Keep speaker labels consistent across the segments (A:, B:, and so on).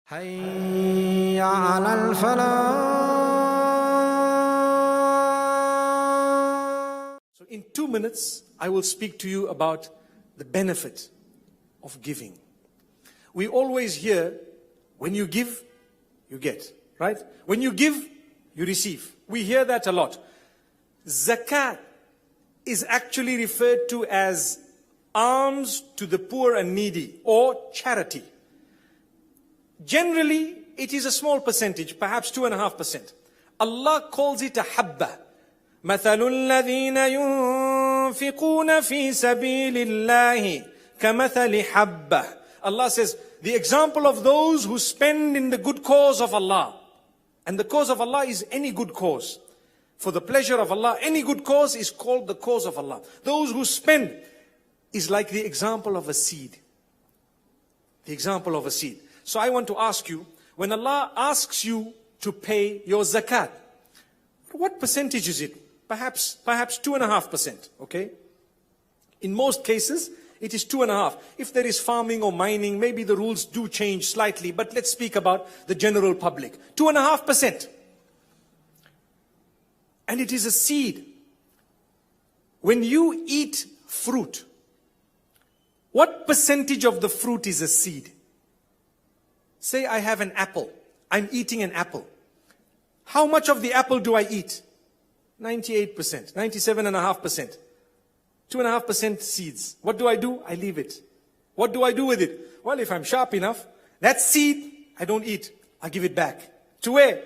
A: حي على الفلاح.
B: So in 2 minutes, I will speak to you about the benefit of giving. We always hear, when you give, you get, right? When you give, you receive. We hear that a lot. Zakat is actually referred to as alms to the poor and needy, or charity. Generally, it is a small percentage, perhaps 2.5%. Allah calls it a habba. مثل الذين ينفقون في سبيل الله كمثل حبة. Allah says, the example of those who spend in the good cause of Allah. And the cause of Allah is any good cause. For the pleasure of Allah, any good cause is called the cause of Allah. Those who spend is like the example of a seed. The example of a seed. So I want to ask you, when Allah asks you to pay your zakat, what percentage is it? Perhaps 2.5%, okay? In most cases, it is 2.5%. If there is farming or mining, maybe the rules do change slightly, but let's speak about the general public. 2.5%. And it is a seed. When you eat fruit, what percentage of the fruit is a seed? Say I have an apple. I'm eating an apple. How much of the apple do I eat? 98%, 97.5%. 2.5% seeds. What do? I leave it. What do I do with it? Well, if I'm sharp enough, that seed, I don't eat. I give it back. To where?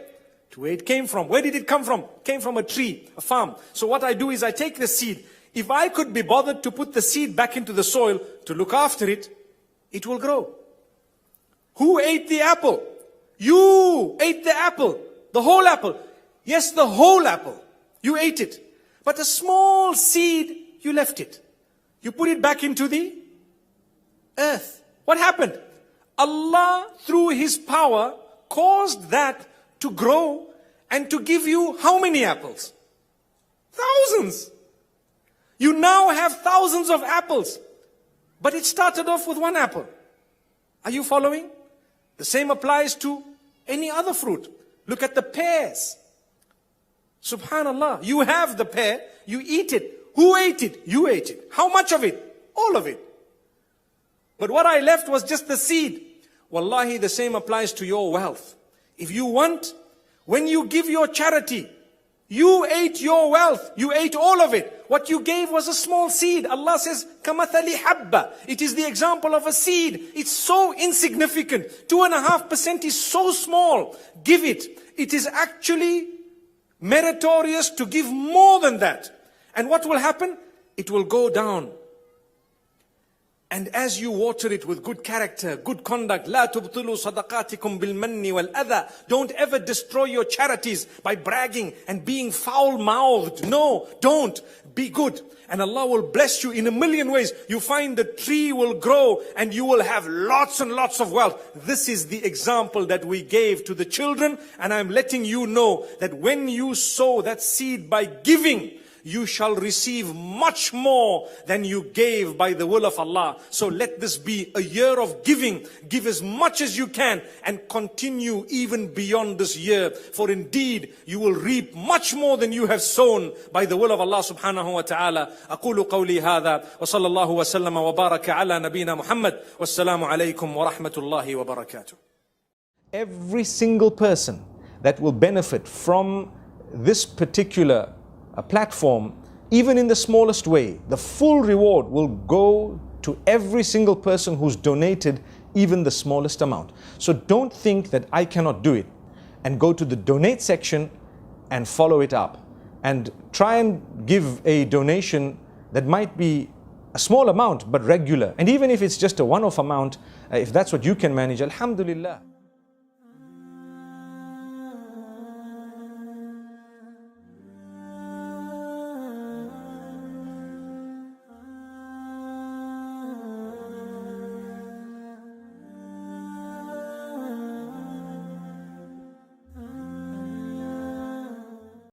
B: To where it came from. Where did it come from? It came from a tree, a farm. So what I do is I take the seed. If I could be bothered to put the seed back into the soil, to look after it, it will grow. Who ate the apple? You ate the apple. The whole apple. Yes, the whole apple. You ate it. But a small seed, you left it. You put it back into the earth. What happened? Allah, through His power, caused that to grow and to give you how many apples? Thousands. You now have thousands of apples. But it started off with one apple. Are you following? The same applies to any other fruit. Look at the pears. Subhanallah, you have the pear, you eat it. Who ate it? You ate it. How much of it? All of it. But what I left was just the seed. Wallahi, the same applies to your wealth. If you want, when you give your charity, you ate your wealth. You ate all of it. What you gave was a small seed. Allah says, كَمَثَلِ حَبَّةٍ. It is the example of a seed. It's so insignificant. 2.5% is so small. Give it. It is actually meritorious to give more than that. And what will happen? It will go down. And as you water it with good character, good conduct, لا تبطلوا صدقاتكم بالمن والأذى. Don't ever destroy your charities by bragging and being foul-mouthed. No, don't. Be good. And Allah will bless you in a million ways. You find the tree will grow and you will have lots and lots of wealth. This is the example that we gave to the children. And I'm letting you know that when you sow that seed by giving, you shall receive much more than you gave by the will of Allah. So let this be a year of giving. Give as much as you can and continue even beyond this year. For indeed, you will reap much more than you have sown by the will of Allah subhanahu wa ta'ala. أقول قولي هذا وصلى الله وسلم وبارك على نبينا محمد والسلام عليكم ورحمة الله وبركاته. Every single person that will benefit from this particular a platform, even in the smallest way, the full reward will go to every single person who's donated even the smallest amount. So don't think that I cannot do it, and go to the donate section and follow it up and try and give a donation that might be a small amount but regular. And even if it's just a one-off amount, if that's what you can manage, alhamdulillah.